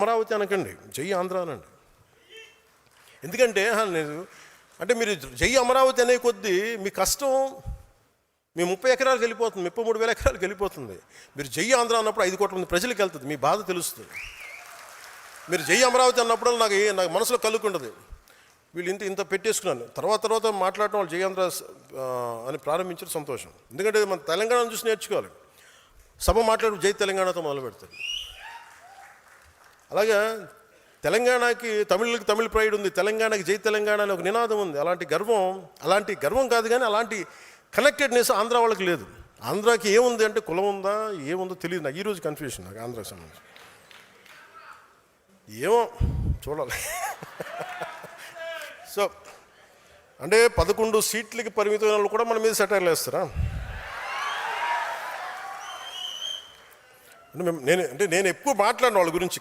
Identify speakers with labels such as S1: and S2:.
S1: అమరావతి అనకండి, జై ఆంధ్ర అనండి. ఎందుకంటే అంటే మీరు జై అమరావతి అనే కొద్దీ మీ కష్టం మీ 30 ఎకరాలకు వెళ్ళిపోతుంది, 33,000 ఎకరాలకు వెళ్ళిపోతుంది. మీరు జై ఆంధ్ర అన్నప్పుడు 5 కోట్ల మంది ప్రజలకు వెళ్తుంది, మీ బాధ తెలుస్తుంది. మీరు జై అమరావతి అన్నప్పుడు నాకు మనసులో కలుగుకుంటుంది, వీళ్ళు ఇంత పెట్టేసుకున్నాను. తర్వాత మాట్లాడటం వాళ్ళు జై ఆంధ్ర అని ప్రారంభించడం సంతోషం. ఎందుకంటే మన తెలంగాణను చూసి నేర్చుకోవాలి. సభ మాట్లాడి జై తెలంగాణతో మొదలు పెడతారు. అలాగా తెలంగాణకి తమిళ ప్రైడ్ ఉంది, తెలంగాణకి జై తెలంగాణ అని ఒక నినాదం ఉంది. అలాంటి గర్వం కాదు, కానీ అలాంటి కనెక్టెడ్నెస్ ఆంధ్ర వాళ్ళకి లేదు. ఆంధ్రాకి ఏముంది అంటే కులం ఉందా ఏముందో తెలియదు. నాకు ఈరోజు కన్ఫ్యూషన్ నాకు ఆంధ్రాకి సంబంధించి. ఏమో చూడాలి. సో అంటే 11 సీట్లకి పరిమితమైన వాళ్ళు కూడా మన మీద సెటైర్లు వేస్తారా? నేను ఎక్కువ మాట్లాడిన వాళ్ళ గురించి